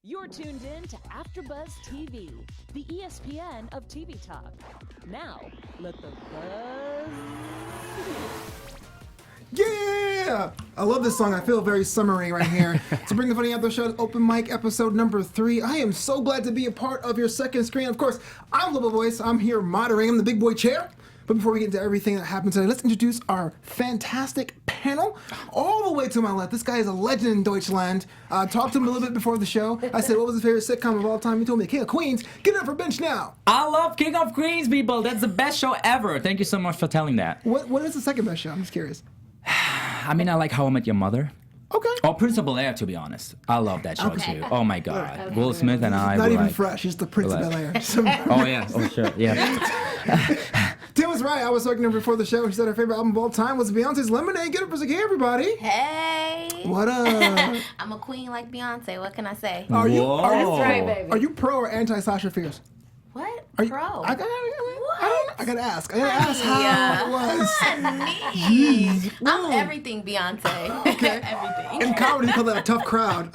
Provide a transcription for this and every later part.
You're tuned in to AfterBuzz TV, the ESPN of TV talk. Now, let the buzz begin. Yeah! I love this song. I feel very summery right here. So Bring the Funny Out the Show, Open Mic, episode number 3. I am so glad to be a part of your second screen. Of course, I'm Flobo Boyce. I'm here moderating. I'm the big boy chair. But before we get into everything that happened today, let's introduce our fantastic panel. All the way to my left, this guy is a legend in Deutschland. Talked to him a little bit before the show. I said, what was his favorite sitcom of all time? He told me King of Queens. Get it up for Ben Schnau. I love King of Queens, people. That's the best show ever. Thank you so much for telling that. What is the second best show? I'm just curious. I mean, I like How I Met Your Mother. Okay. Or Principal Air, to be honest. I love that show too. Oh my God. Will Smith and I Not were even like, fresh. He's the Prince of Bel-Air. Oh yeah. Oh sure. Yeah. Tim was right. I was talking to her before the show. She said her favorite album of all time was Beyonce's Lemonade. Get up for Zakiyyah, everybody. Hey. What up? I'm a queen like Beyonce. What can I say? Are you, Whoa. That's right, baby. Are you pro or anti Sasha Fierce? What? Are you, Pro? I gotta ask. I gotta ask how it was. Honey. I'm everything Beyonce. Okay. Everything. In comedy, you call that a tough crowd.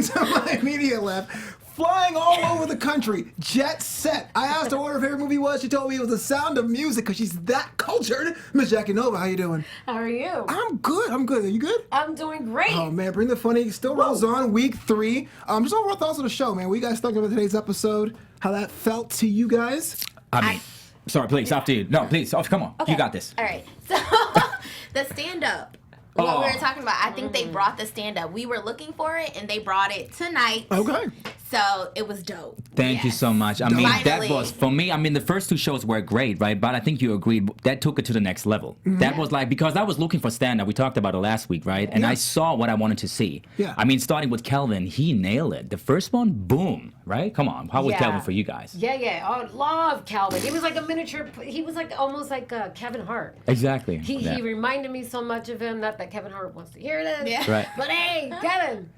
So my media left. Flying all over the country, jet set. I asked her what her favorite movie was. She told me it was The Sound of Music because she's that cultured. Miss Jackie Nova, how you doing? How are you? I'm good. Are you good? I'm doing great. Oh man, Bring the Funny still rolls on. Week 3. Just overall thoughts of the show, man. What you guys talking about today's episode? How that felt to you guys? I mean, sorry, please, after you. No, please. Oh, come on. Okay. You got this. All right. So the stand-up. What we were talking about, I think they brought the stand-up. We were looking for it, and they brought it tonight. Okay. So it was dope. Thank you so much. I mean, that Finally. was, for me, I mean, the first 2 shows were great, right? But I think you agreed, that took it to the next level. That was like, because I was looking for stand-up, we talked about it last week, right? And I saw what I wanted to see. Yeah. I mean, starting with Kelvin, he nailed it. The first one, boom, right? Come on, how was Yeah. Kelvin for you guys? Yeah. Oh, love Calvin. He was like a miniature. He was like almost like Kevin Hart. Exactly. He reminded me so much of him. Not that Kevin Hart wants to hear this. Yeah. Right. But hey, Kevin.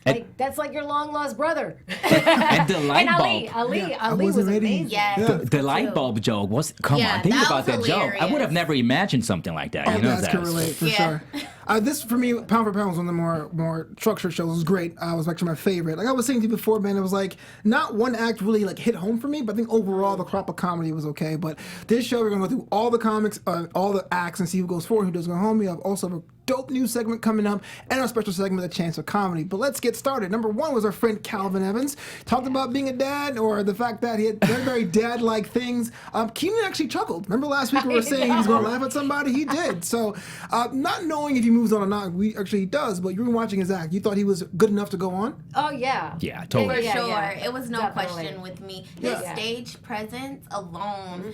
Like, that's like your long lost brother. And the light And Ali bulb. Ali was wasn't ready. amazing. Yes. The light bulb joke was, come Yeah, on, think that about was that joke. I would have hilarious. never imagined something like that. All You know guys that. can relate for Yeah. sure. This for me, pound for pound, was one of the more structured shows. It was great. It was actually my favorite. Like I was saying to you before, man, it was like not one act really like hit home for me, but I think overall the crop of comedy was okay. But this show, we're gonna go through all the comics, all the acts, and see who goes forward, who doesn't go home. We have also a dope new segment coming up, and our special segment, A Chance of Comedy. But let's get started. Number 1 was our friend Calvin Evans. Talked about being a dad, or the fact that he had very dad-like things. Keenan actually chuckled. Remember last week we were saying he was going to laugh at somebody? He did. So, not knowing if he moves on or not, he does, but you were watching his act. You thought he was good enough to go on? Oh yeah. Yeah, For totally. sure. Yeah. It was no Definitely. question with me. Yeah. His stage presence alone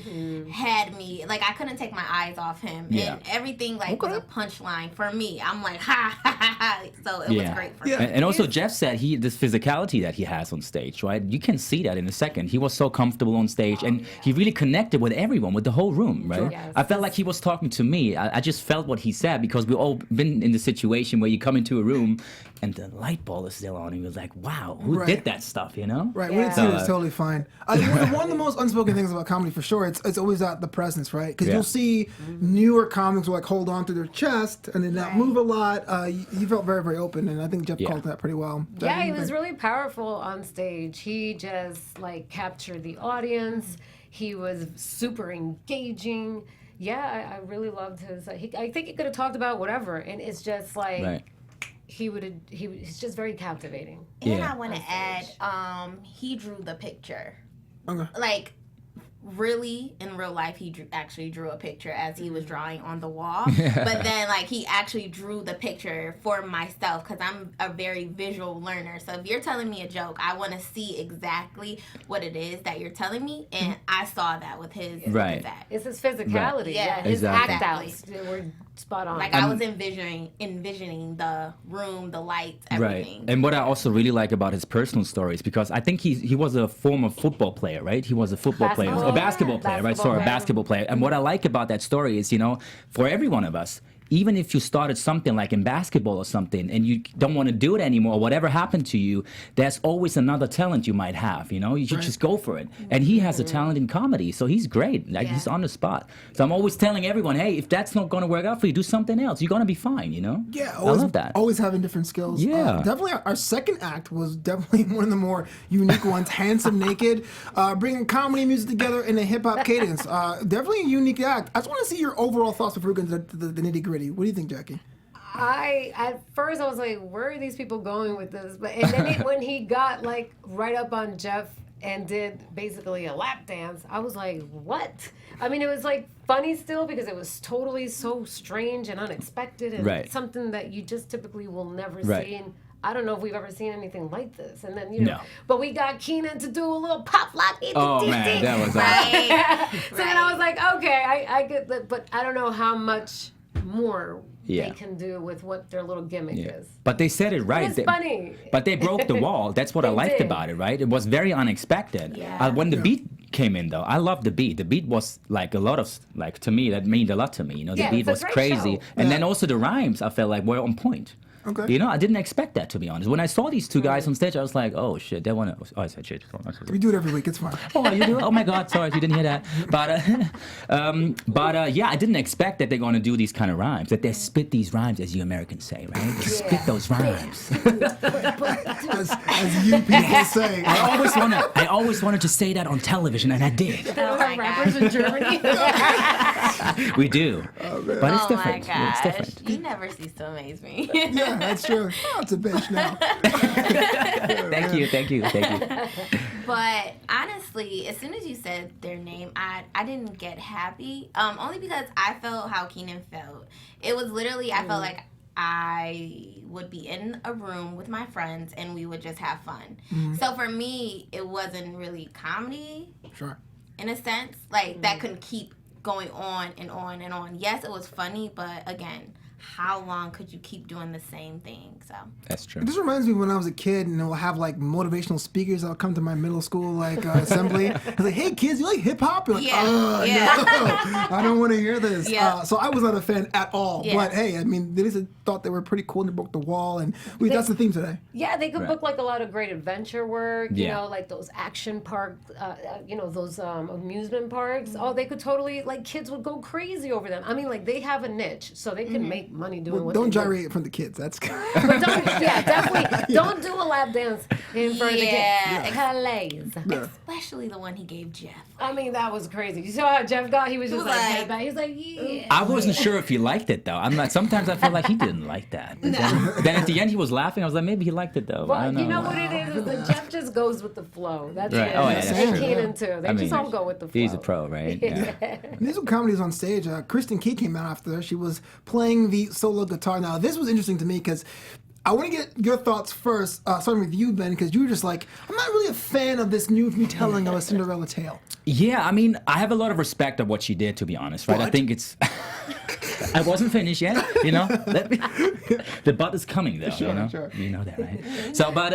had me, like, I couldn't take my eyes off him. Yeah. And everything, like, was a punchline for me. I'm like, ha, ha, ha, ha. So it was great for me. And also Jeff said this physicality that he has on stage, right? You can see that in a second. He was so comfortable on stage, and he really connected with everyone, with the whole room, right? Sure. Yes. I felt like he was talking to me. I just felt what he said, because we've all been in the situation where you come into a room and the light bulb is still on, and you're like, wow, who did that stuff, you know? Right, Yeah. we didn't see it, it's totally fine. One of the most unspoken things about comedy, for sure, it's always the presence, right? Because you'll see newer comics will like hold on to their chest and then not move a lot. You felt very, very open, and I think Jeff called that pretty well. Yeah, he was really powerful on stage. He just like captured the audience. He was super engaging. Yeah, I really loved his. I think he could have talked about whatever, and it's just like Right. he's just very captivating. And Yeah. I want to add, he drew the picture. Okay. Like, really, in real life, he actually drew a picture as he was drawing on the wall. But then, like, he actually drew the picture for myself, because I'm a very visual learner. So if you're telling me a joke, I want to see exactly what it is that you're telling me. And I saw that with his Right. act. It's his physicality. Right. Yeah, Yeah, his exactly. act outs were spot on. Like, I was envisioning the room, the lights, everything. Right. And what I also really like about his personal stories, because I think he was a former football player, right? He was a football player, a basketball player, right? Basketball Sorry, a player. basketball player. And what I like about that story is, you know, for every one of us, even if you started something like in basketball or something and you don't want to do it anymore, or whatever happened to you, there's always another talent you might have, you know? You should just go for it. And he has a talent in comedy, so he's great. Like, he's on the spot. So I'm always telling everyone, hey, if that's not going to work out for you, do something else. You're going to be fine, you know? Yeah, I love that. Always having different skills. Yeah. Definitely our second act was definitely one of the more unique ones. Handsome Naked, bringing comedy and music together in a hip-hop cadence. Definitely a unique act. I just want to see your overall thoughts before we get into the nitty-gritty. What do you think, Jackie? At first I was like, where are these people going with this? But and then when he got like right up on Jeff and did basically a lap dance, I was like, what? I mean, it was like funny still because it was totally so strange and unexpected and something that you just typically will never see. And I don't know if we've ever seen anything like this. And then, you know, but we got Keenan to do a little pop lock. Oh, man, that was awesome. So then I was like, okay, I get that, but I don't know how much more they can do with what their little gimmick is. But they said it right. It was funny. But they broke the wall. That's what I liked about it, right? It was very unexpected. Yeah. When the beat came in, though, I loved the beat. The beat was like a lot of, like, to me, that meant a lot to me. You know, the beat was crazy. Show. And then also the rhymes, I felt like were on point. Okay. You know, I didn't expect that, to be honest. When I saw these two guys on stage, I was like, oh, shit, they want to... Oh, I said shit. We do it every week. It's fine. Oh, you do? Oh, my God. Sorry if you didn't hear that. But yeah, I didn't expect that they're going to do these kind of rhymes, that they spit these rhymes, as you Americans say, right? They spit those rhymes. as you people say. I always wanted to say that on television, and I did. There are rappers in Germany. We do. But it's different. Oh, my gosh. It's different. You never cease to amaze me. Yeah, that's true. Oh, it's a bitch now. Thank you. But honestly, as soon as you said their name, I didn't get happy. Only because I felt how Keenan felt. It was literally, I felt like I would be in a room with my friends and we would just have fun. So for me, it wasn't really comedy. Sure. In a sense. Like, that couldn't keep going on and on and on. Yes, it was funny, but again, how long could you keep doing the same thing? So That's true. This reminds me when I was a kid, and we'll have like motivational speakers that'll come to my middle school like assembly. It's like, hey kids, you like hip hop? You're like, no, I don't want to hear this. So I was not a fan at all. But hey, I mean, they just thought they were pretty cool and they broke the wall, and that's the theme today. Yeah, they could book like a lot of great adventure work. You know, like those action park, you know, those amusement parks. Oh, they could totally, like, kids would go crazy over them. I mean, like, they have a niche, so they can make money doing what Don't they gyrate in front of the kids. That's good. But definitely don't do a lap dance in front of the kids. Hilarious. especially the one he gave Jeff. I mean, that was crazy. You saw how Jeff got? He was just like head back. He was like, yeah. I wasn't sure if he liked it though. I'm not. Sometimes I felt like he didn't like that. Then at the end he was laughing. I was like, maybe he liked it though. Well, I don't know. you know what it is that Jeff just goes with the flow. That's Right. it. Oh, yeah, that's And true. Keenan too. They just all go with the flow. He's a pro, right? Yeah. Musical comedies on stage. Kristen Key came out after her. She was playing the solo guitar. Now, this was interesting to me because I want to get your thoughts first, starting with you, Ben, because you were just like, I'm not really a fan of this new retelling of a Cinderella tale. Yeah, I mean, I have a lot of respect of what she did, to be honest, right? What? I think it's... I wasn't finished yet, you know? The butt is coming, though, Sure, you know? sure. You know that, right? So, but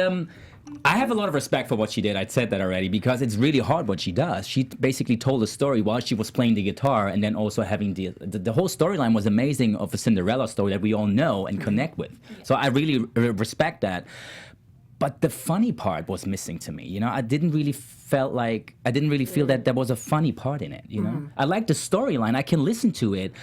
I have a lot of respect for what she did. I said that already, because it's really hard what she does. She basically told a story while she was playing the guitar, and then also having the whole storyline was amazing of a Cinderella story that we all know and connect with. So I really respect that. But the funny part was missing to me. You know, I didn't really feel that there was a funny part in it. You know, I like the storyline. I can listen to it,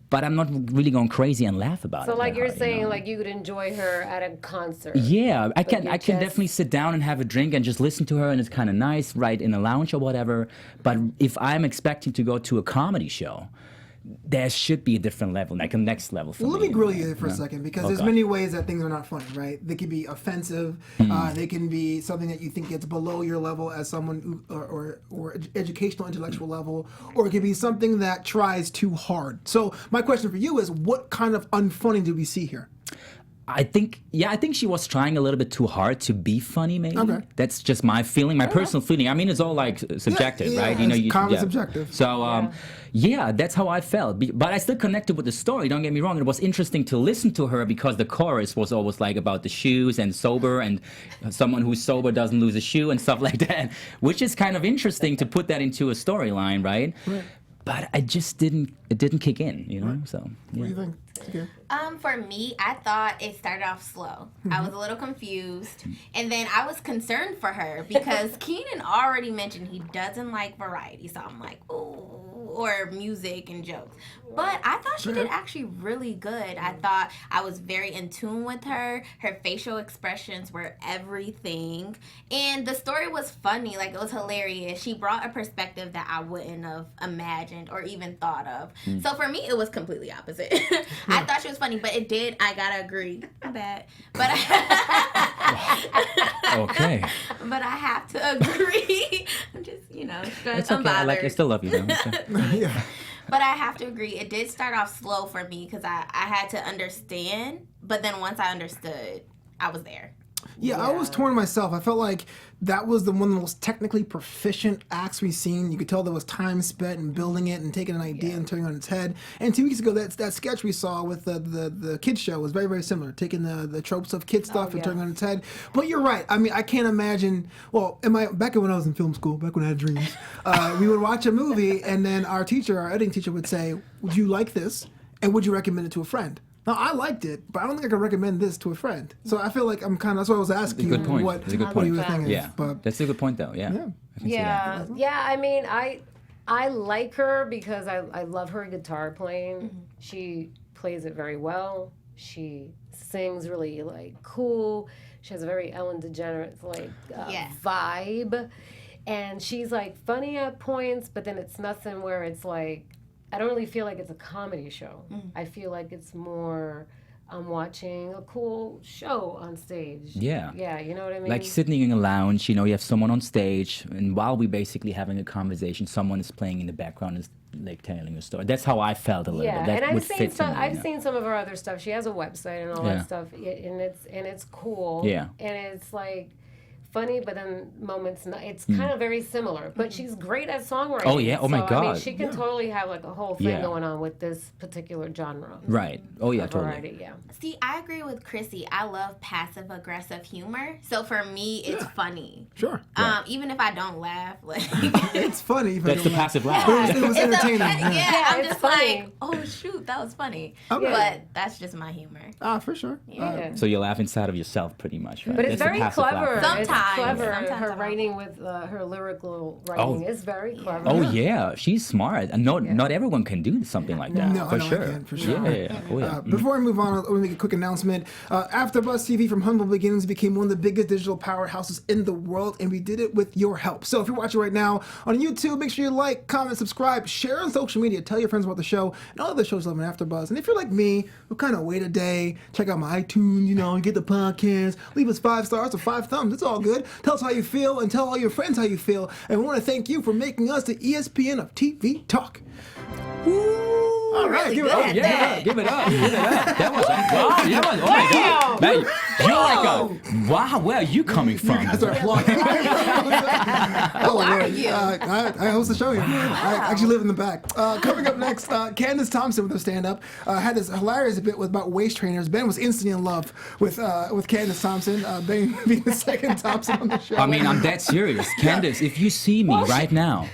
but I'm not really going crazy and laugh about it. So, like that you're hard, saying, you know? like you could enjoy her at a concert. Yeah, I can you're definitely just- sit down and have a drink and just listen to her, and it's kind of nice, right, in a lounge or whatever. But if I'm expecting to go to a comedy show, there should be a different level, like a next level for Well, me. let me grill right? you for a second, because Oh, there's God. many ways that things are not funny, right? They can be offensive. They can be something that you think gets below your level as someone or educational, intellectual level, or it can be something that tries too hard. So my question for you is, what kind of unfunny do we see here? I think she was trying a little bit too hard to be funny, maybe. Okay. That's just my feeling, my personal feeling. I mean, it's all like subjective, Yeah, right? it's common subjective. So, yeah, that's how I felt. But I still connected with the story, don't get me wrong. It was interesting to listen to her because the chorus was always like about the shoes and sober, and someone who's sober doesn't lose a shoe and stuff like that, which is kind of interesting to put that into a storyline, right? But it didn't kick in, you know? So, yeah. What do you think? Okay. For me, I thought it started off slow. I was a little confused. And then I was concerned for her because Keenan already mentioned he doesn't like variety. So I'm like, ooh, or music and jokes. But I thought she did actually really good. I thought I was very in tune with her. Her facial expressions were everything. And the story was funny. Like, it was hilarious. She brought a perspective that I wouldn't have imagined or even thought of. So for me, it was completely opposite. I thought she was funny, but I gotta agree. My bad. But Okay. but I have to agree. I'm just, It's okay. I still love you though. Yeah. But I have to agree, it did start off slow for me because I had to understand. But then once I understood, I was there. Yeah, I was torn myself. I felt like that was one of the most technically proficient acts we've seen. You could tell there was time spent in building it and taking an idea and turning it on its head. And 2 weeks ago, that sketch we saw with the kids show was very, very similar, taking the tropes of kid stuff and turning it on its head. But you're right. I mean, I can't imagine. Well, back when I was in film school, back when I had dreams, we would watch a movie, and then our editing teacher, would say, "Would you like this? And would you recommend it to a friend?" Now, I liked it, but I don't think I could recommend this to a friend. So I feel like that's why I was asking you what you were thinking. Yeah, but that's a good point, though. Yeah. I can see that. Yeah. I mean, I like her because I love her guitar playing. She plays it very well. She sings really cool. She has a very Ellen DeGeneres vibe, and she's funny at points, but then it's nothing where it's I don't really feel like it's a comedy show. I feel like it's more I'm watching a cool show on stage. Yeah. Yeah, you know what I mean? Like sitting in a lounge, you have someone on stage, and while we're basically having a conversation, someone is playing in the background, is telling a story. That's how I felt a little bit. That and would fit to me, I've seen some of her other stuff. She has a website and all that stuff, and it's cool. Yeah. And it's funny, but then moments it's kind of very similar. But she's great at songwriting. Oh yeah! Oh my God! I mean, she can totally have a whole thing going on with this particular genre. Right. Oh yeah, totally. Variety, yeah. See, I agree with Chrissy. I love passive aggressive humor. So for me, it's funny. Sure. Even if I don't laugh, it's funny. That's the passive laugh. It was entertaining. I'm just funny. oh shoot, that was funny. Okay. But that's just my humor. For sure. Yeah. So you laugh inside of yourself, pretty much, right? But it's That's the very passive clever. laugh. It's clever. Sometimes Her I writing with her lyrical writing is very clever. Oh yeah, she's smart. And not everyone can do something like that. No, for I sure. can't, for sure. Yeah. Oh yeah. Before I move on, let me make a quick announcement. AfterBuzz TV from humble beginnings became one of the biggest digital powerhouses in the world, and we did it with your help. So if you're watching right now on YouTube, make sure you like, comment, subscribe, share on social media, tell your friends about the show, and all the shows love on AfterBuzz. And if you're like me, who kind of wait a day, check out my iTunes, get the podcast, leave us 5 stars or 5 thumbs. It's all good. Tell us how you feel and tell all your friends how you feel. And we want to thank you for making us the ESPN of TV talk. Woo! All right, give it up. Give it up. That was wow. Oh my God. Man, you're wow. Where are you coming from? That's our plug. Who are you? I host the show here. I actually live in the back. Coming up next, Candace Thompson with her stand-up had this hilarious bit about waist trainers. Ben was instantly in love with Candace Thompson, Ben being the second Thompson on the show. I mean, I'm dead serious. Candace, if you see me right now,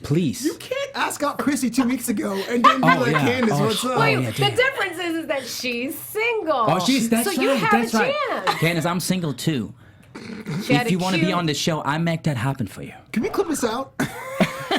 please. You can't ask out Chrissy 2 weeks ago and then be like, Candace, what's up? Wait, the difference is that she's single. Oh, that's right. So you have that's a right. chance. Candace, I'm single too. If you want to be on the show, I make that happen for you. Can we clip this out?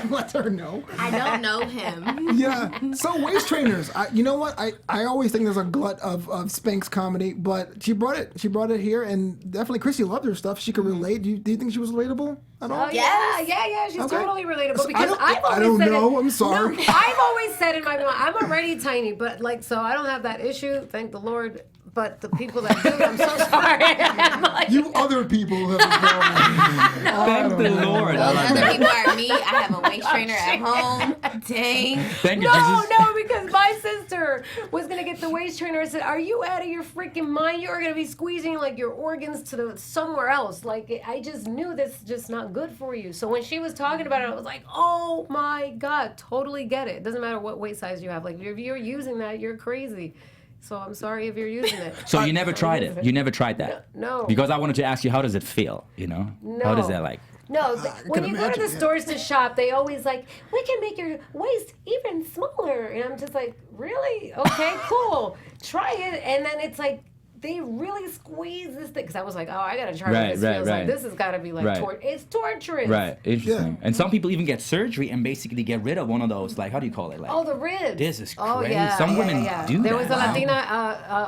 Let her know. I don't know him. Yeah. So waist trainers. You know what? I always think there's a glut of Spanx comedy, but she brought it. She brought it here, and definitely Chrissy loved her stuff. She could relate. Do you think she was relatable at all? Oh, yeah. She's Okay. totally relatable. So Because I don't know. I'm sorry. No, I've always said in my mind, I'm already tiny, but so I don't have that issue. Thank the Lord. But the people that do, I'm so sorry. You other people have a problem. Thank the Lord. Those other people are me. I have a waist trainer at home. Dang. Thank you, Jesus. No, because my sister was gonna get the waist trainer. I said, "Are you out of your freaking mind? You are gonna be squeezing your organs to somewhere else." I just knew this is just not good for you. So when she was talking about it, I was like, "Oh my God, totally get it. It doesn't matter what waist size you have. If you're using that, you're crazy." So I'm sorry if you're using it. So you never tried it? You never tried that? No. Because I wanted to ask you, how does it feel? No. How does that like? No, when can you go to the imagine, yeah. stores to shop, they always like, we can make your waist even smaller. And I'm just like, really? Okay, cool. Try it. And then it's like, they really squeeze this thing. Because I was like, oh, I got to try what this feels like. This has got to be like, it's torturous. Right, interesting. Yeah. And some people even get surgery and basically get rid of one of those, like, how do you call it? Like, Oh, the ribs. this is crazy. Oh, yeah. Some women do There that. was a Latina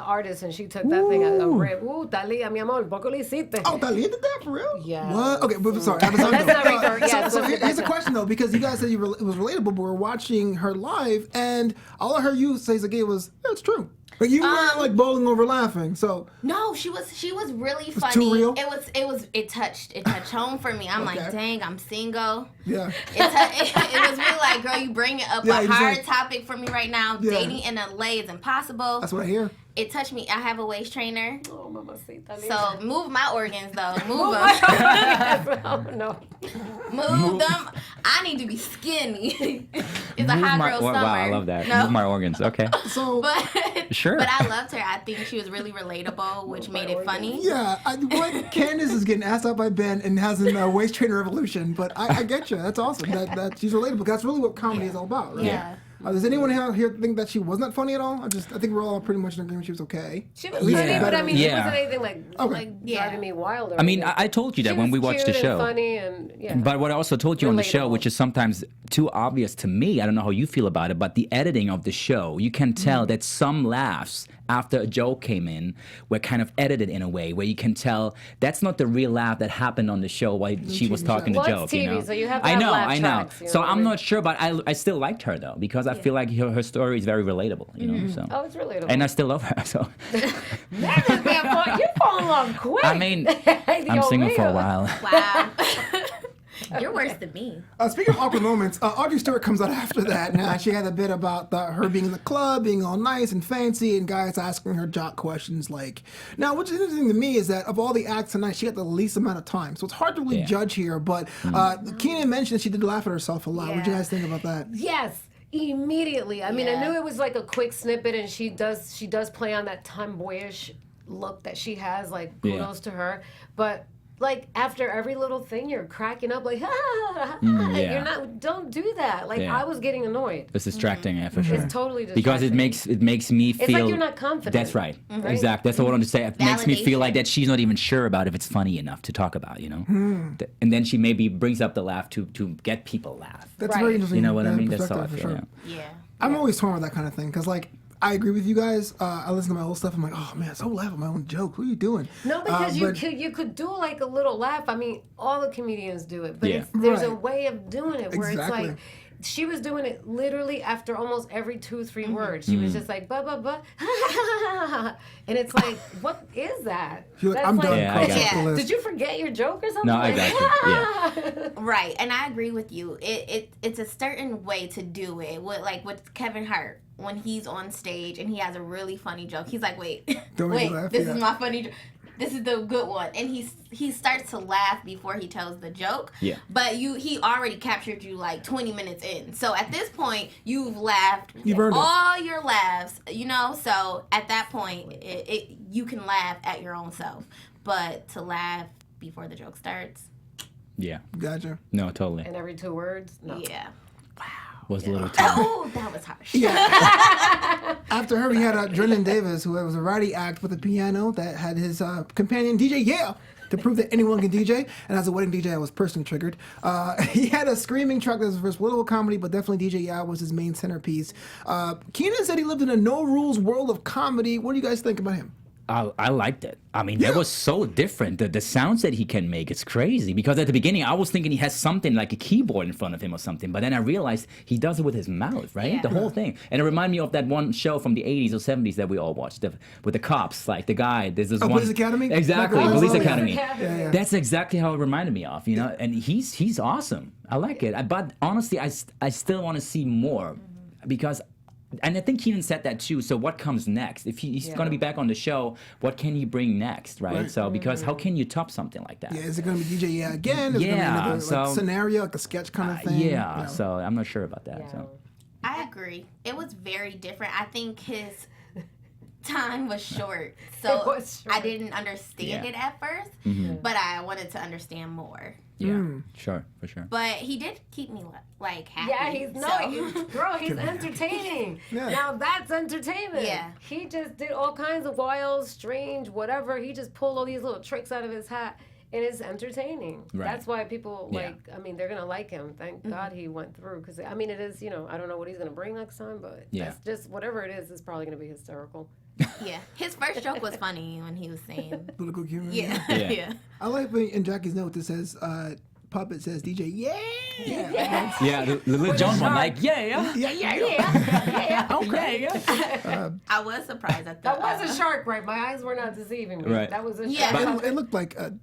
artist, and she took that thing out, a rib. Talia, mi amor, poco le hiciste. Oh, Talia did that for real? Yeah. What? Okay, but sorry. Let's not revert. Yeah, So let's get back here's a to- question though, because you guys said it was relatable, but we're watching her live, and all I heard you say, Zakiyyah, was, yeah, it's true. Like you weren't like bowling over laughing. So No, she was really funny. too real? It touched home for me. I'm like, dang, I'm single. yeah. It was really like, girl, you bring it up Yeah, a you hard said- topic for me right now. Yeah. Dating in LA is impossible. That's what I hear. It touched me. I have a waist trainer. Oh, mamacita. So move my organs though. Move them. Oh, no. Move them. I need to be skinny. It's a Move hot my- girl wow, summer. I love that. No. Move my organs. Okay. So But Sure. But I loved her. I think she was really relatable, which made it funny. yeah, what Candace is getting asked out by Ben and has a waist trainer revolution, but I get you. That's awesome. That she's relatable. That's really what comedy is all about, right? Yeah. Does anyone out here think that she was not funny at all? I think we're all pretty much in agreement she was okay. She was funny, but I mean, she Yeah. wasn't anything like Yeah. driving me wild. Or I mean, anything. I told you that She when was we watched the cute show. and funny and yeah. But what I also told you on the show, Relatable. which is sometimes too obvious to me, I don't know how you feel about it, but the editing of the show, you can tell that some laughs after a joke came in were kind of edited in a way where you can tell that's not the real laugh that happened on the show while she was talking the Well, joke. it's TV, you know? so you have to I have know, laugh I know. tracks, you So know what I I'm mean? not sure, but I still liked her though because I feel like her story is very relatable. You know, so. Oh, it's relatable. And I still love her. So You fall in love quick. I mean, I'm single for a while. Wow. You're worse than me. Speaking of awkward moments, Audrey Stewart comes out after that. Now she had a bit about her being in the club, being all nice and fancy, and guys asking her jock questions like. Now, what's interesting to me is that of all the acts tonight, she got the least amount of time, so it's hard to really judge here. But Keenan mentioned that she did laugh at herself a lot. What do you guys think about that? Yes. Immediately. I mean, I Yeah. knew it was like a quick snippet, and she does play on that tomboyish look that she has. Like kudos to her, but like after every little thing, you're cracking up like, yeah. don't do that. Like I was getting annoyed. It's distracting, yeah, for sure. It's totally distracting. Because it makes me feel. It's like you're not confident. That's right. Exactly. That's what I wanted to say. It makes me feel like that she's not even sure about if it's funny enough to talk about. You know. And then she maybe brings up the laugh to get people laugh. That's Right. very interesting. You know what I yeah, mean? That's how I perspective, feel. for sure. Yeah. Yeah. I'm always torn with that kind of thing because, like, I agree with you guys. I listen to my old stuff. I'm like, oh man, so laugh at my own joke. What are you doing? No, because but- you could do like a little laugh. I mean, all the comedians do it, but Yeah. there's a Right. way of doing it where Exactly. it's like she was doing it literally after almost every 2-3 words. She was just like ba ba ba, and it's like, what is that? You're like, That's I'm done. Yeah, I Cross got off the it. list. Did you forget your joke or something? No, I Like, got you. Right, and I agree with you. It's a certain way to do it. With Kevin Hart, when he's on stage and he has a really funny joke, he's like, wait, Don't make me laugh, this yeah. is my funny joke. This is the good one, and he starts to laugh before he tells the joke. Yeah. But he already captured you like 20 minutes in. So at this point, you've laughed You've earned it. all your laughs. You know, so at that point, you can laugh at your own self. But to laugh before the joke starts, Yeah. Gotcha. No, totally. And every 2 words, no. yeah. Was a little too. Oh, that was harsh. After her, we had Drennan Davis, who was a variety act with a piano that had his companion DJ to prove that anyone can DJ. And as a wedding DJ, I was personally triggered. He had a screaming track that was for his political comedy, but definitely DJ was his main centerpiece. Keenan said he lived in a no-rules world of comedy. What do you guys think about him? I liked it. I mean, that was so different. The sounds that he can make, it's crazy. Because at the beginning, I was thinking he has something like a keyboard in front of him or something. But then I realized he does it with his mouth, right? Yeah. The whole thing. And it reminded me of that one show from the 80s or 70s that we all watched with the cops. Like the guy, there's this one. Police Academy? Exactly, Like, Police yeah. Academy. Yeah. That's exactly how it reminded me of, you know? And he's awesome. I like it. But honestly, I still want to see more because... And I think Keenan said that too. So what comes next? If he's going to be back on the show, what can he bring next, right? So because how can you top something like that? Yeah, is it going to be DJ again? Is it going to be another scenario, like a sketch kind of thing? Yeah. You know? So I'm not sure about that. Yeah. So I agree. It was very different. I think time was short, so It was short. I didn't understand Yeah. it at first, but I wanted to understand more. Yeah, sure, for sure. But he did keep me like happy. Yeah, he's entertaining. Yeah. Now that's entertainment. Yeah. He just did all kinds of wild, strange, whatever. He just pulled all these little tricks out of his hat. And it's entertaining. Right. That's why people Yeah. they're going to like him. Thank God he went through. Because, it is, I don't know what he's going to bring next time, but that's just, whatever it is probably going to be hysterical. Yeah, his first joke was funny when he was saying, Political humor. yeah, Yeah. yeah. I like when in Jackie's note it says, Puppet says, DJ, yeah. Yeah, the Little John one, like, yeah. Okay. I was surprised at That that. was a shark, right? My eyes were not deceiving me. Right. That was a Yeah. shark. It looked like a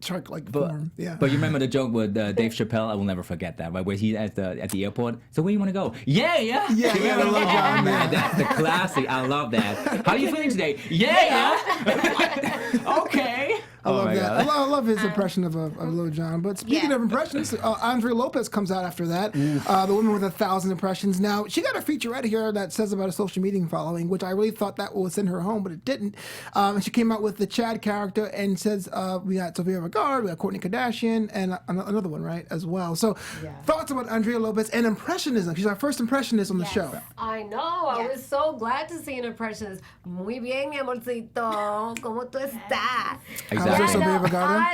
shark-like But, form. Yeah. but you remember the joke with Dave Chappelle? I will never forget that, right? Where he's at the airport. So where you want to go? Yeah. Yeah, You yeah, remember I love that. Man, that's the classic. I love that. How are you feeling today? Yeah. Okay. I love my that. God. I love his impression of Lil Jon. But speaking Yeah. of impressions, Andrea Lopez comes out after that. The woman with 1,000 impressions. Now, she got a featurette here that says about a social media following, which I really thought that would send her home, but it didn't. And she came out with the Chad character and says, we got Sofia Vergara, we got Kourtney Kardashian, and another one, right, as well. So, thoughts about Andrea Lopez and impressionism. She's our first impressionist on the show. I know. I was so glad to see an impressionist. Muy bien, mi amorcito. ¿Cómo tú estás? Exactly. Was there I Sofia know. Vergara?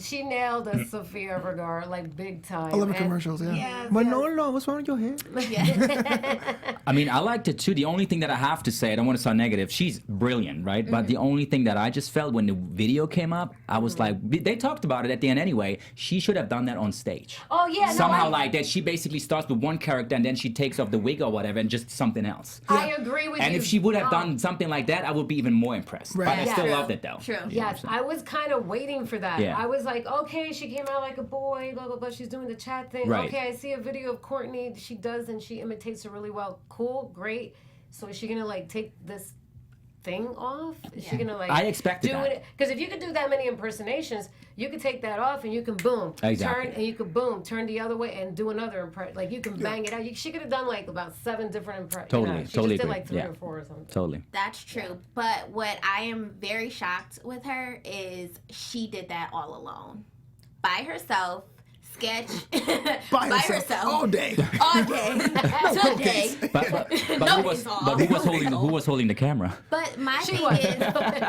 She nailed a Sofia Vergara like big time. I love her And- commercials, yeah. Yes, Manolo, what's wrong with your hair? I mean, I liked it too. The only thing that I have to say, I don't want to sound negative, she's brilliant, right? But the only thing that I just felt when the video came up, I was like, they talked about it at the end anyway, she should have done that on stage. Oh yeah, Somehow no, like that, she basically starts with one character and then she takes off the wig or whatever and just something else. I agree with you. And if she would have done something like that, I would be even more impressed. Right. But I Yeah. still True. loved it though. True. Yes, I was kind of waiting for that. Yeah. I was like, okay, she came out like a boy, blah, blah, blah. She's doing the chat thing. Right. Okay, I see a video of Kourtney. She does, and she imitates her really well. Cool, great. So is she going to, like, take this thing off? Is she going to, like, I expected do that. it? Because if you could do that many impersonations, you could take that off and you can boom, Exactly. turn, and you could boom, turn the other way and do another impression. Like, you can bang it out. She could have done, like, about 7 different impressions. Totally, She totally just did, agree. like, 3 Yeah. or 4 or something. Totally. That's true. But what I am very shocked with her is she did that all alone. By herself, sketch. By herself. All day. All day. Today. But who Nobody's was holding the camera? But my She thing was. is,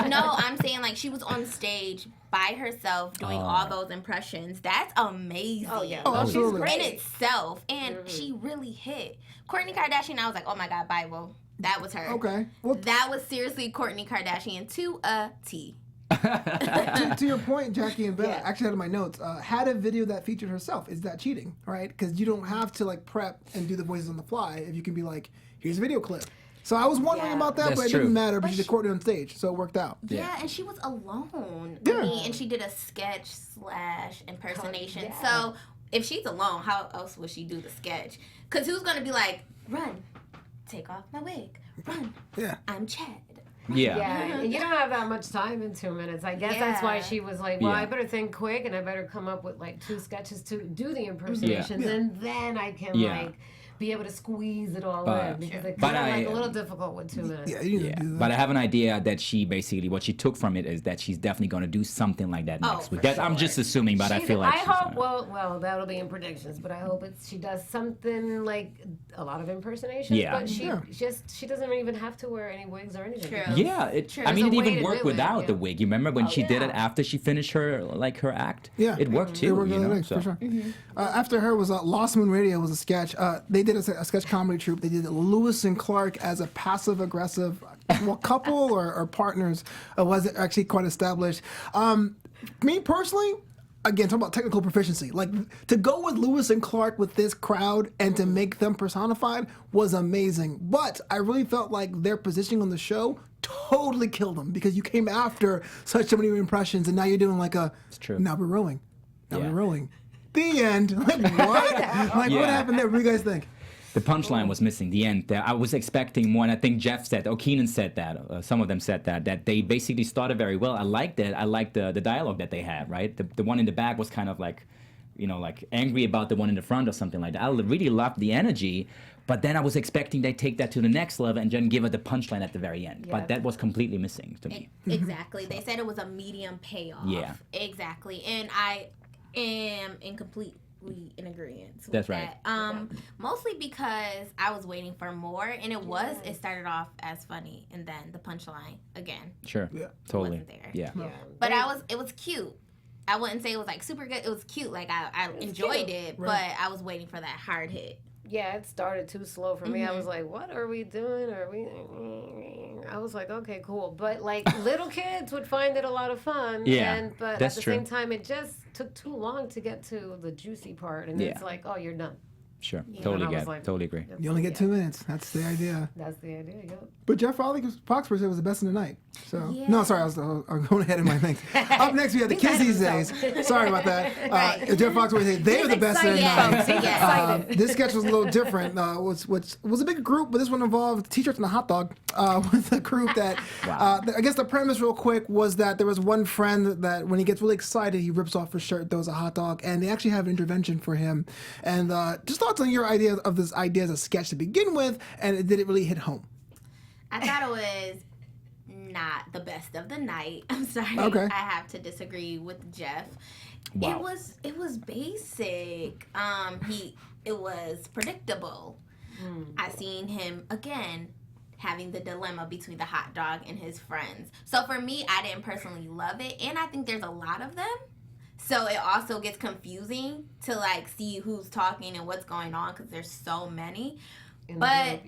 no, I'm saying like she was on stage by herself doing all those impressions. That's amazing. Oh, yeah. Oh, No, she's absolutely. great. In itself. And she really hit. Kourtney Kardashian, I was like, oh my God, Bible. That was her. Okay. Well, That was seriously Kourtney Kardashian to a T. to your point, Jackie and Bella, actually had in my notes, had a video that featured herself. Is that cheating, right? Because you don't have to like prep and do the voices on the fly. If you can be like, here's a video clip. So I was wondering Yeah. about that, That's but it true. didn't matter. But But she did Courtney on stage, so it worked out. Yeah, and she was alone. Yeah. I mean, and she did a sketch / impersonation. Yeah. So if she's alone, how else would she do the sketch? Because who's going to be like, run, take off my wig, run, Yeah. I'm Chad. Yeah. Yeah, and you don't have that much time in 2 minutes. I guess that's why Yeah. she was like, well, Yeah. I better think quick and I better come up with like 2 sketches to do the impersonations, Yeah. and then I can Yeah. like be able to squeeze it all But- in, because it's but kind of like I- a little difficult with 2 minutes. Yeah, you need Yeah, to do that. but I have an idea that she basically, what she took from it is that she's definitely going to do something like that next week. for That's, I'm sure. just assuming, but I feel like I she's hope. gonna- Well, that'll be in predictions, but I hope she does something like a lot of impersonations. Yeah. But she doesn't even have to wear any wigs or anything. True. Yeah, True. I mean, it There's a way even to worked do it, without yeah. the wig. You remember when she did it yeah. after she finished her act? Yeah. It worked too. It worked you really know, nice, so. for sure. After her was Lost Moon Radio was a sketch. They did a sketch comedy troupe. They did Lewis and Clark as a passive aggressive couple or partners. Was actually quite established. Me personally. Again, talking about technical proficiency. Like, to go with Lewis and Clark with this crowd and to make them personified was amazing. But I really felt like their positioning on the show totally killed them, because you came after such many impressions and now you're doing like It's true. now we're rowing. Now Yeah. we're rowing. The end. Like, what? Like, what Yeah. happened there? What do you guys think? The punchline was missing. The end. I was expecting more, and I think Jeff said, Keenan said that. Some of them said that they basically started very well. I liked it. I liked the dialogue that they had. Right. The one in the back was kind of like like angry about the one in the front or something like that. I really loved the energy, but then I was expecting they take that to the next level and then give it the punchline at the very end. Yeah. But that was completely missing to me. Exactly. They said it was a medium payoff. Yeah. Exactly. And I am completely in agreement with That's right. that. Mostly because I was waiting for more, and it started off as funny, and then the punchline again. Sure. Yeah. Totally. Wasn't there. Yeah. But it was cute. I wouldn't say it was like super good. It was cute. Like I enjoyed it, but I was waiting for that hard hit. Yeah, it started too slow for me. I was like, what are we doing? I was like, okay, cool. But like little kids would find it a lot of fun. Yeah, But that's at the true. same time, it just took too long to get to the juicy part. And it's like, oh, you're done. Sure. Yeah. Totally And I was get. like, Totally agree. You only get 2 minutes. That's the idea. That's the idea, yep. But Jeff Foxworth said it was the best in the night. So Yeah. no, sorry, I was going ahead of my things. Up next, we have the Kids These Days. Sorry about that. Right. Jeff Foxworth said they were the best in the night. He's excited. This sketch was a little different. Was a big group, but this one involved T-shirts and a hot dog. With a group that, I guess the premise, real quick, was that there was one friend that when he gets really excited, he rips off his shirt, throws a hot dog, and they actually have an intervention for him. And just thoughts on your idea of this idea as a sketch to begin with, and did it really hit home? I thought it was not the best of the night. I'm sorry. Okay. I have to disagree with Jeff. Wow. It was basic. It was predictable. I seen him again having the dilemma between the hot dog and his friends. So for me, I didn't personally love it, and I think there's a lot of them. So it also gets confusing to like see who's talking and what's going on because there's so many. But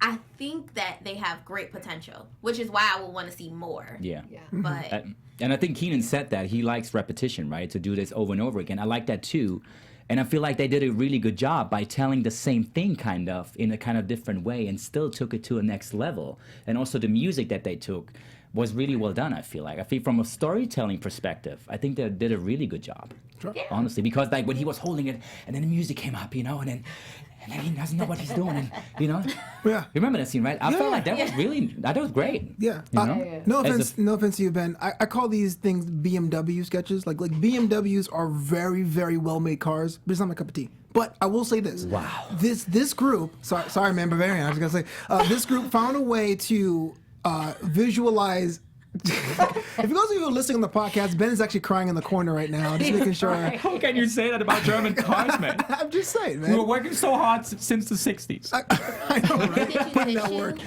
I think that they have great potential, which is why I would want to see more. Yeah. But And I think Keenan said that he likes repetition, right? To do this over and over again. I like that too. And I feel like they did a really good job by telling the same thing kind of in a kind of different way and still took it to a next level. And also the music that they took was really well done, I feel like. I feel from a storytelling perspective, I think they did a really good job. Sure. Honestly, because like when he was holding it and then the music came up, and then he doesn't know what he's doing, and Yeah. You remember that scene, right? I felt like that was really, that was great. Yeah. You know? No offense to you, Ben. I call these things BMW sketches. Like BMWs are very, very well made cars, but it's not my cup of tea. But I will say this. Wow. This group, sorry, man, Bavarian. I was gonna say this group found a way to visualize. If you guys are listening on the podcast, Ben is actually crying in the corner right now, just making sure. How can you say that about German cars, man? I'm just saying, man. We were working so hard since the 60s. I know, right? Putting that work.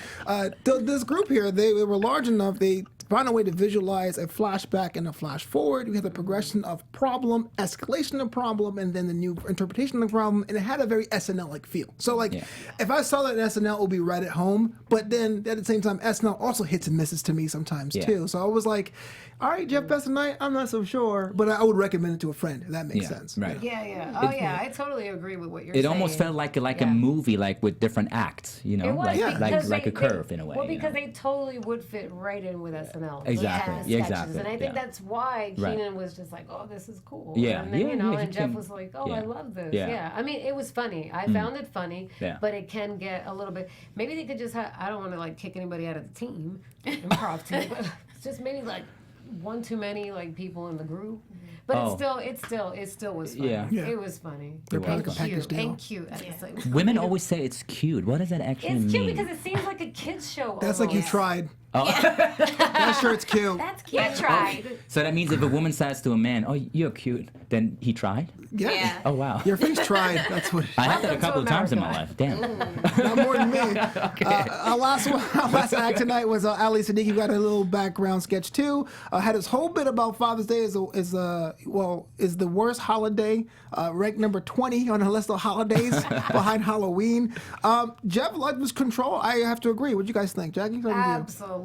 This group here, they were large enough. They found a way to visualize a flashback and a flash forward. We had the progression of problem, escalation of problem, and then the new interpretation of the problem. And it had a very SNL-like feel. So, if I saw that in SNL, it would be right at home. But then at the same time, SNL also hits and misses to me sometimes too. So I was like, all right, Jeff, best of night. I'm not so sure, but I would recommend it to a friend. If that makes sense. Right. Yeah. Oh, yeah. I totally agree with what you're saying. It almost felt like a movie, like with different acts, you know, It was, like a curve in a way. Well, because they totally would fit right in with SNL. Exactly. Yeah, Yeah, sketches. exactly. And I think Yeah. that's why Right. Keenan was just like, oh, this is cool. Yeah. And then, Yeah, he and Jeff came- was like, oh, I love this. Yeah. Yeah. I mean, it was funny. I found it funny, Yeah. but it can get a little bit, maybe they could just have, I don't want to like kick anybody out of the team, improv team, but it's just maybe like one too many like people in the group. But it still was funny. Yeah. Yeah. It was funny. They're part And of the package cute. deal. And cute at the same time. Women always say it's cute. What does that actually mean? It's cute because it seems like a kid's show. That's like you almost. tried. That shirt's cute. that's cute. I tried. So that means if a woman says to a man, "Oh, you're cute," then he tried. Yeah. Oh wow. Your face tried. That's what. I had that a Welcome to couple of times in my America. life. Damn. Not more than me. Our last act tonight was Ali Siddiqui got a little background sketch too. Had his whole bit about Father's Day is the worst holiday, ranked number 20 on the list of holidays behind Halloween. Jeff liked his control. I have to agree. What do you guys think, Jackie? What do you do?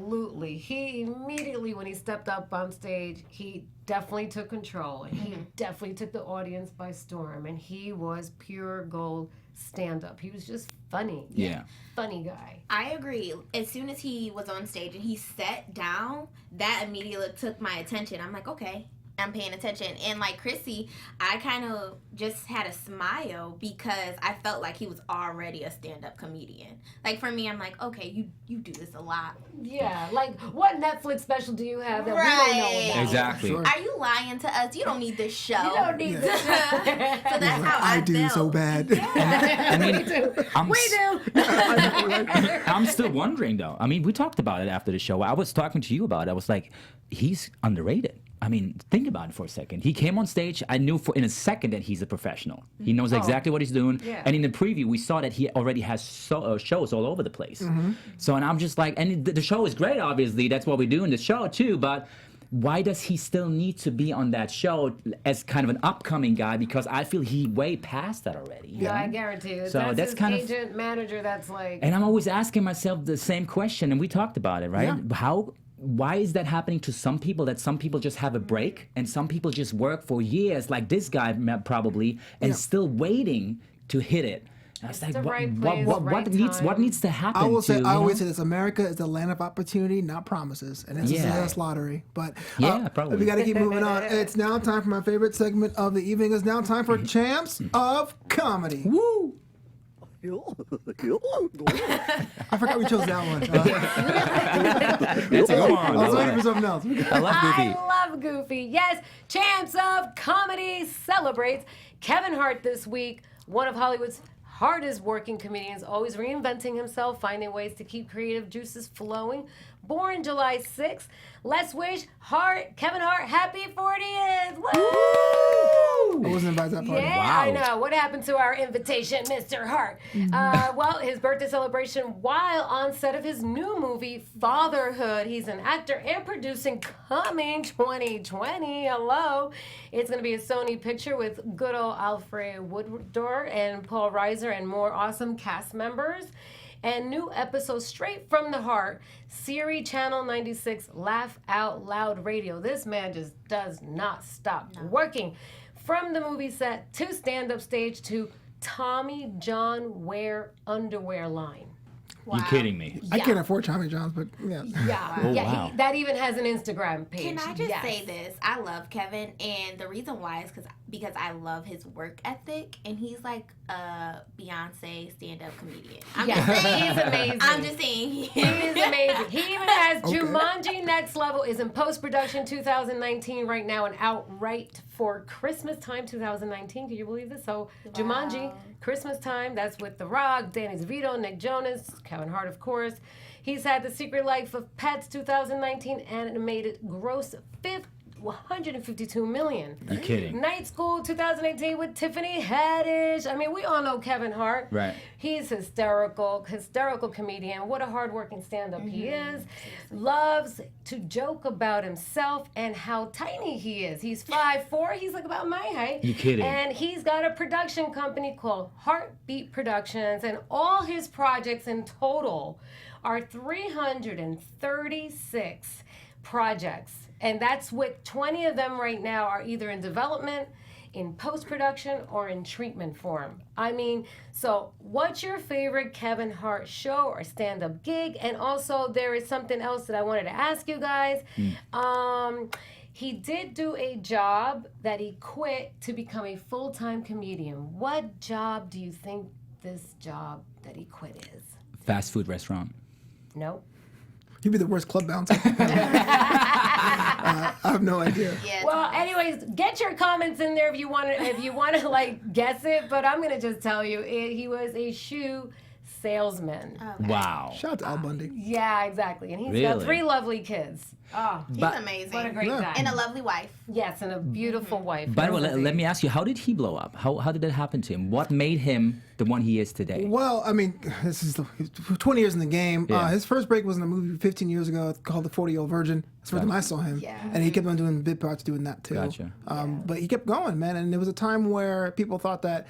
Absolutely. He immediately, when he stepped up on stage, he definitely took control. And he definitely took the audience by storm. And he was pure gold stand-up. He was just funny. Yeah. Funny guy. I agree. As soon as he was on stage and he sat down, that immediately took my attention. I'm like, okay. I'm paying attention. And like Chrissy, I kind of just had a smile because I felt like he was already a stand-up comedian. Like for me, I'm like, okay, you do this a lot. Yeah, like what Netflix special do you have that we don't know about? Exactly. Sure. Are you lying to us? You don't need this show. You don't need this. So that's how I do felt. so bad. I mean, We do. I'm still wondering though. I mean, we talked about it after the show. I was talking to you about it. I was like, he's underrated. I mean, think about it for a second. He came on stage. I knew in a second that he's a professional. He knows exactly what he's doing. Yeah. And in the preview, we saw that he already has shows all over the place. So, and I'm just like, and the show is great, obviously. That's what we do in the show, too. But why does he still need to be on that show as kind of an upcoming guy? Because I feel he way past that already. you Yeah, I know? guarantee you. So that's that's his kind of- agent, manager, that's like... And I'm always asking myself the same question, and we talked about it, right? Yeah. Why is that happening to some people, that some people just have a break and some people just work for years, like this guy probably, and still waiting to hit it? And I was like, the right what place, right what time. needs to happen? I will say, to, I you always know? say this: America is the land of opportunity, not promises, and it's a Yeah. success lottery. But Yeah, probably. we got to keep moving on. It's now time for my favorite segment of the evening. It's now time for Champs of Comedy. Woo! I forgot we chose that one. That's a good one. I was waiting for something else. I love Goofy. I love Goofy. Yes, Champs of Comedy celebrates Kevin Hart this week, one of Hollywood's hardest working comedians, always reinventing himself, finding ways to keep creative juices flowing. Born July 6th, let's wish Kevin Hart happy 40th. Woo! I wasn't invited to that party. Yeah, Wow. I know. What happened to our invitation, Mr. Hart? Well, his birthday celebration while on set of his new movie, Fatherhood. He's an actor and producing coming 2020. Hello. It's going to be a Sony picture with good old Alfred Woodor and Paul Reiser and more awesome cast members. And new episodes straight from the heart. Siri Channel 96 Laugh Out Loud Radio. This man just does not stop working. From the movie set to stand-up stage to Tommy John Wear underwear line. Wow. You kidding me? I can't afford Tommy John's, but yeah. Yeah, Oh, yeah. wow. That even has an Instagram page. Can I just Yes. say this? I love Kevin, and the reason why is because I love his work ethic, and he's like a Beyonce stand-up comedian. I'm Yeah, just saying. he's amazing. I'm just saying. He is amazing. He even has Okay. Jumanji Next Level is in post-production 2019 right now and out right for Christmas time 2019. Can you believe this? So Jumanji, Christmas time, that's with The Rock, Danny DeVito, Nick Jonas, Kevin Hart, of course. He's had The Secret Life of Pets 2019 animated gross 152 million. You kidding? Night School 2018 with Tiffany Haddish. I mean, we all know Kevin Hart. Right. He's hysterical comedian. What a hardworking stand-up he is. Loves to joke about himself and how tiny he is. He's 5'4". He's like about my height. You kidding? And he's got a production company called Heartbeat Productions, and all his projects in total are 336 projects. And that's with 20 of them right now are either in development, in post-production, or in treatment form. I mean, so what's your favorite Kevin Hart show or stand-up gig? And also there is something else that I wanted to ask you guys. He did do a job that he quit to become a full-time comedian. What job do you think this job that he quit is? Fast food restaurant. Nope. You'd be the worst club bouncer. I have no idea. Yeah, Well, anyways, get your comments in there if you want to like guess it. But I'm gonna just tell you, he was a shoe salesman. Wow. Shout out to Al Bundy. Yeah, exactly. And he's got Really? 3 lovely kids. Oh, he's But- amazing. what a great Yeah. guy. And a lovely wife. Yes, and a beautiful wife. By the way, let me ask you, how did he blow up? How did that happen to him? What made him the one he is today? Well, I mean, this is 20 years in the game. Yeah. His first break was in a movie 15 years ago called The 40-Year-Old Virgin. That's the first time I saw him. Yeah. And he kept on doing bit parts doing that too. Gotcha. But he kept going, man. And there was a time where people thought that,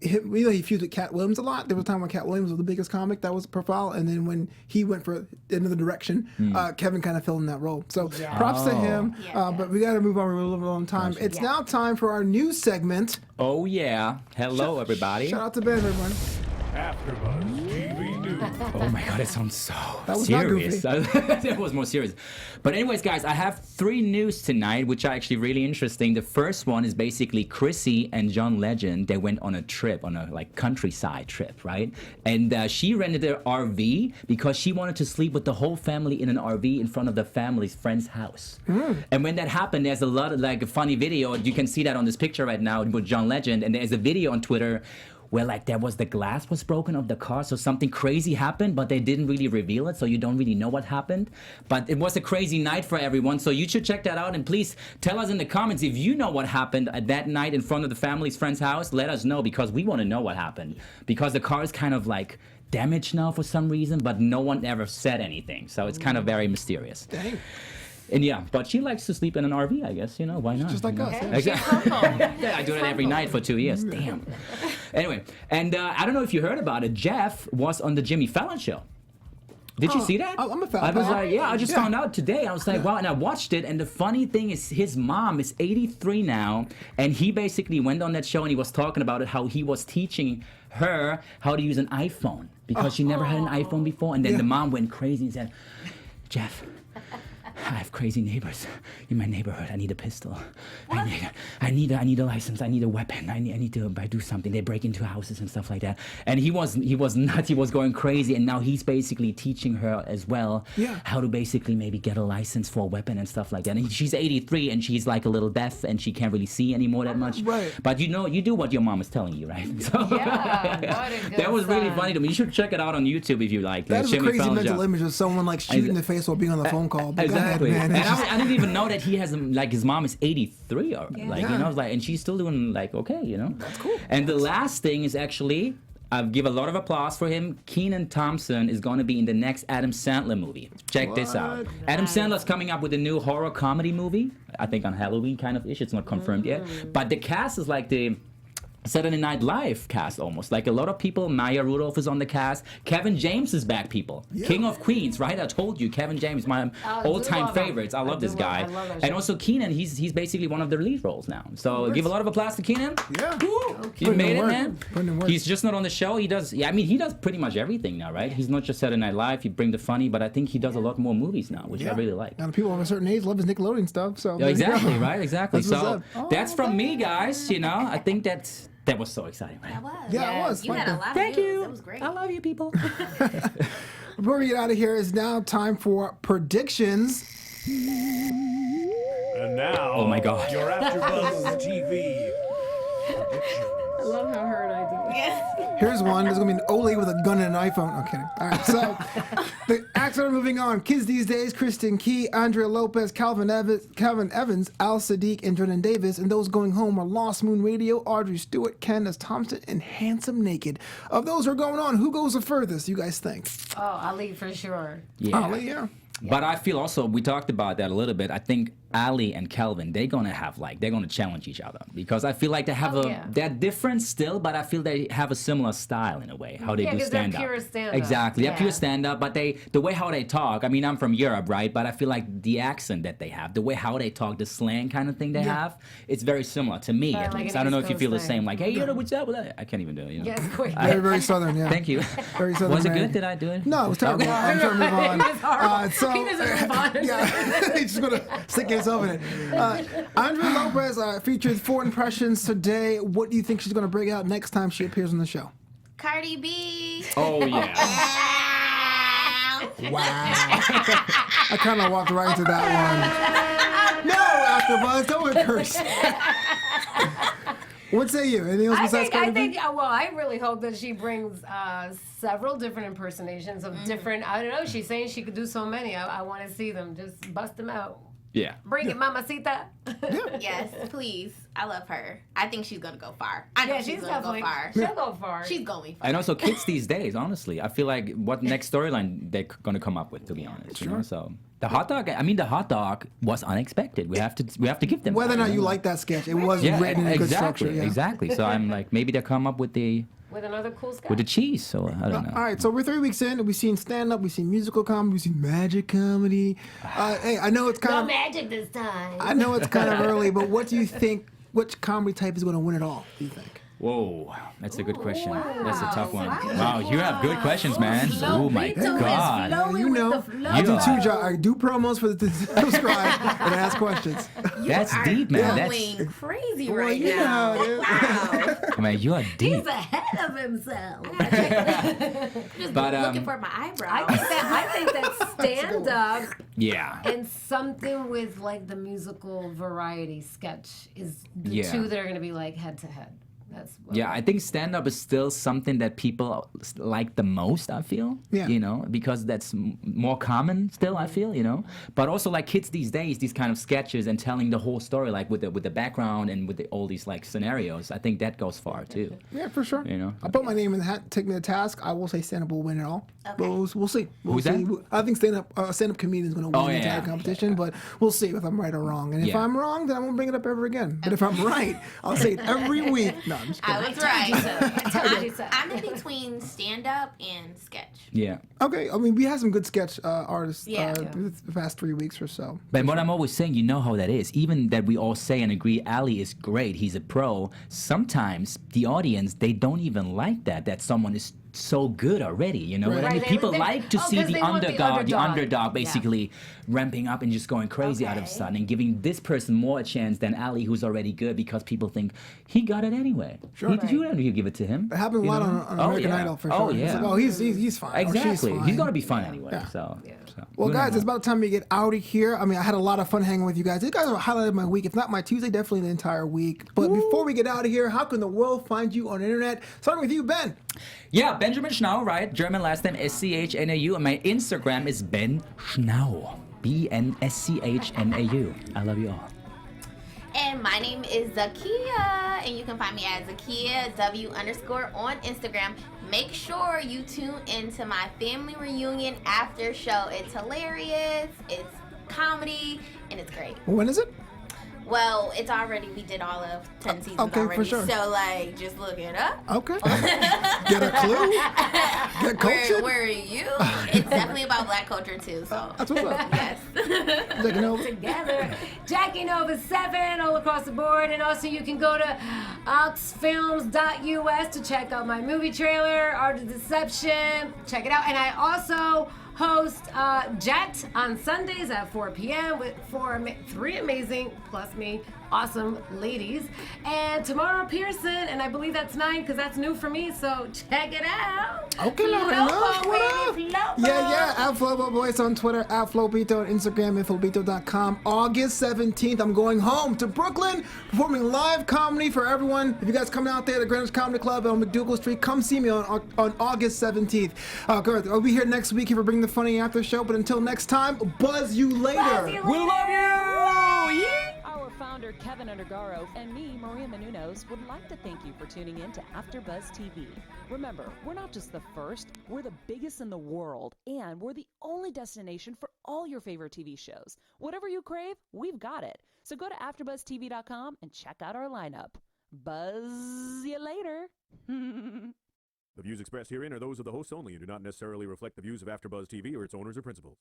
he feuded with Cat Williams a lot. There was a time when Cat Williams was the biggest comic that was profile. And then when he went for another direction, Kevin kind of filled in that role. So props to him. Yeah. But we got to move on. We're a little bit on time. It's now time for our news segment. Oh yeah. Hello everybody. Shout out to Ben, everyone. AfterBuzz TV News. Oh my God, it sounds so That was not serious. goofy. That was more serious. But anyways, guys, I have 3 news tonight, which are actually really interesting. The first one is basically Chrissy and John Legend. They went on a trip, on a like countryside trip, right? And she rented their RV because she wanted to sleep with the whole family in an RV in front of the family's friend's house. And when that happened, there's a lot of like a funny video. You can see that on this picture right now with John Legend. And there's a video on Twitter where like the glass was broken of the car, so something crazy happened, but they didn't really reveal it, so you don't really know what happened. But it was a crazy night for everyone, so you should check that out, and please tell us in the comments if you know what happened at that night in front of the family's friend's house. Let us know, because we want to know what happened, because the car is kind of like damaged now for some reason, but no one ever said anything, so it's kind of very mysterious. Dang. And yeah, but she likes to sleep in an RV, I guess, why not? Just like us. Yeah. Exactly. Yeah, I do that every night for 2 years. Damn. Anyway, and I don't know if you heard about it. Jeff was on the Jimmy Fallon show. Did you see that? I'm a fan. I was like, I just found out today. I was like, wow, and I watched it, and the funny thing is his mom is 83 now, and he basically went on that show and he was talking about it, how he was teaching her how to use an iPhone, because she never had an iPhone before, and then the mom went crazy and said, Jeff, I have crazy neighbors in my neighborhood. I need a pistol. I need a license. I need a weapon. I need to do something. They break into houses and stuff like that. And he was nuts. He was going crazy. And now he's basically teaching her as well how to basically maybe get a license for a weapon and stuff like that. And she's 83 and she's like a little deaf and she can't really see anymore that much. Right. But you do what your mom is telling you, right? So, Yeah, what a good that was really son. funny to me. You should check it out on YouTube if you like. That is a Jimmy crazy Fallon mental show. image of someone like shooting in the face while being on the phone call. But go ahead, Exactly. man. And It's just- I didn't even know that he has like his mom is 83 or like you know like, and she's still doing like okay, That's cool. And the last thing is actually, I give a lot of applause for him. Kenan Thompson is going to be in the next Adam Sandler movie. Check this out. Adam Sandler's coming up with a new horror comedy movie. I think on Halloween kind of ish. It's not confirmed yet. But the cast is like the Saturday Night Live cast almost. Like a lot of people. Maya Rudolph is on the cast. Kevin James is back, people. Yeah. King of Queens, right? I told you, Kevin James, my all-time love him. favorites. I love do this guy. I love that And show. also Kenan, he's basically one of their lead roles now. So give a lot of applause to Kenan. Yeah. Woo. He Putting in made it, work. man. Putting in work. He's just not on the show. He does. Yeah, I mean, he does pretty much everything now, right? He's not just Saturday Night Live. He bring the funny, but I think he does a lot more movies now, which I really like. Now, the people of a certain age love his Nickelodeon stuff. So Yeah, exactly, right? Exactly. That's what's So up. Oh, that's from me, guys. I think that was so exciting, right? That was. Yeah, it was. You had a lot Thank of news. you. It was great. I love you, people. Before we get out of here, it's now time for predictions. And now, Oh my God. your AfterBuzz TV. I love how her and I do it. Yes. Here's one. There's going to be an Ole with a gun and an iPhone. I'm kidding. All right, so the acts are moving on. Kids these days, Kristen Key, Andrea Lopez, Calvin Evans, Al Sadiq, and Jordan Davis. And those going home are Lost Moon Radio, Audrey Stewart, Candace Thompson, and Handsome Naked. Of those who are going on, who goes the furthest, you guys think? Oh, Ali for sure. Yeah. Ali, yeah. But I feel also, we talked about that a little bit. I think Ali and Kelvin, they're gonna challenge each other, because I feel like they have they're different still, but I feel they have a similar style in a way, how they do 'cause they're stand up. pure stand-up. Exactly, they're Yeah. pure stand up, but the way how they talk. I mean, I'm from Europe, right? But I feel like the accent that they have, the way how they talk, the slang kind of thing they have, it's very similar to me at like least. an I don't know East if you feel the Coast same. thing. Like, hey, you know what's up with that? I can't even do it. Yes, quick. Very, very southern, yeah. Thank you. Very southern. Was it man. good? Did I do it? No, it was terrible. Okay. I'm trying to move on. It's horrible. He doesn't move on. Yeah, he's just gonna stick himself in it. Andrea Lopez features 4 impressions today. What do you think she's gonna bring out next time she appears on the show? Cardi B. Oh yeah. Wow. I kind of walked right into that one. No, AfterBuzz, don't curse. What say you? Anything else besides Cardi B? Well, I really hope that she brings several different impersonations of different, I don't know, she's saying she could do so many. I want to see them. Just bust them out. Yeah. Bring it, mamacita. Yes, please. I love her. I think she's gonna go far. I know Yeah, she's she's gonna go definitely, far. she'll go far. She's going far. And also kids these days, honestly. I feel like what next storyline they're going to come up with, to be honest. You know? So the hot dog was unexpected. We have to give them Whether or that, not you know? like that sketch, it was Yeah, written in a good structure. exactly, Yeah. exactly. So I'm like, maybe they'll come up with the With another cool sketch. with the cheese. So I don't know. All right, so we're 3 weeks in, and we've seen stand-up, we've seen musical comedy, we've seen magic comedy. Hey, I know it's No kind of magic this time. I know it's kind of early, but what do you think? Which comedy type is going to win it all? Do you think? Whoa, that's a good question. That's a tough one. Wow, you have good questions, man. Oh my Flowito is God. flowing You with know, the flow. I do two jobs. I do promos for the subscribe and ask questions. That's deep, man. That's, Going crazy Well, right you know how now. it is. Wow. man, you are deep. He's ahead of himself. Just But, looking for my eyebrows. I think that stand up Yeah. and something with like the musical variety sketch is the Yeah. two that are going to be like head to head. That's what Yeah, I think stand-up is still something that people like the most, I feel. Yeah. You know, because that's more common still, I feel, you know. But also, like, kids these days, these kind of sketches and telling the whole story, like, with the background and with all these, like, scenarios, I think that goes far, too. Yeah, for sure. You know? I'll put my name in the hat. Take me to task. I will say stand-up will win it all. Okay. But we'll see. We'll Who's see. that? I think stand-up comedian is going to win Oh, the yeah, entire yeah. competition. But we'll see if I'm right or wrong. And if Yeah. I'm wrong, then I won't bring it up ever again. But if I'm right, I'll say it every week. No, I'm just kidding. I was right. I'm in I'm between stand up and sketch. Yeah. Okay, I mean, we had some good sketch artists Yeah. the past 3 weeks or so. But what I'm always saying, you know how that is. Even that we all say and agree Ali is great, he's a pro, sometimes the audience, they don't even like that someone is so good already, you know? Right. What I mean, Right, people they- like to 'cause see the they want the underdog, underdog. basically ramping up and just going crazy out of Okay. sudden and giving this person more a chance than Ali, who's already good, because people think he got it anyway. Sure. You give it to him. It happened a you lot know? on American Idol for sure. Oh, It's yeah. like, oh, he's fine. Oh, she's Exactly. fine. He's going to be fun anyway. Yeah. So. Well, who guys, knows? it's about time we get out of here. I mean, I had a lot of fun hanging with you guys. You guys have highlighted my week. If not my Tuesday, definitely the entire week. But before we get out of here, how can the world find you on the internet? Starting with you, Ben. Yeah, Benjamin Schnau, right? German last name SCHNAU, and my Instagram is Ben Schnau. BNSCHNAU. I love you all. And my name is Zakiyyah, and you can find me at Zakiyyah W_ on Instagram. Make sure you tune into my family reunion after show. It's hilarious, it's comedy, and it's great. When is it? Well, we did all of 10 seasons okay, for already. sure. So, like, just look it up. Okay. Get a clue? Get culture? Where are you? It's definitely about black culture, too. So, That's what's up. yes. Taking over. together. Jackie Nova 7 all across the board. And also you can go to oxfilms.us to check out my movie trailer, Art of Deception. Check it out. And I also host Jet on Sundays at 4 p.m. with three amazing, plus me, awesome ladies. And tomorrow Pearson, and I believe that's 9 because that's new for me, so check it out. Okay, Lorena, what up? Yeah, at Flobo Boyce on Twitter, at Flobito on Instagram, and Flobito.com. August 17th, I'm going home to Brooklyn, performing live comedy for everyone. If you guys come out there to Greenwich Comedy Club on McDougal Street, come see me on August 17th. Good. I'll be here next week if we're bringing the funny after show, but until next time, buzz you later. We love you! Yeah! Our founder, Keven Undergaro, and me, Maria Menounos, would like to thank you for tuning in to AfterBuzz TV. Remember, we're not just the first, we're the biggest in the world, and we're the only destination for all your favorite TV shows. Whatever you crave, we've got it. So go to AfterBuzzTV.com and check out our lineup. Buzz you later. The views expressed herein are those of the hosts only and do not necessarily reflect the views of AfterBuzz TV or its owners or principals.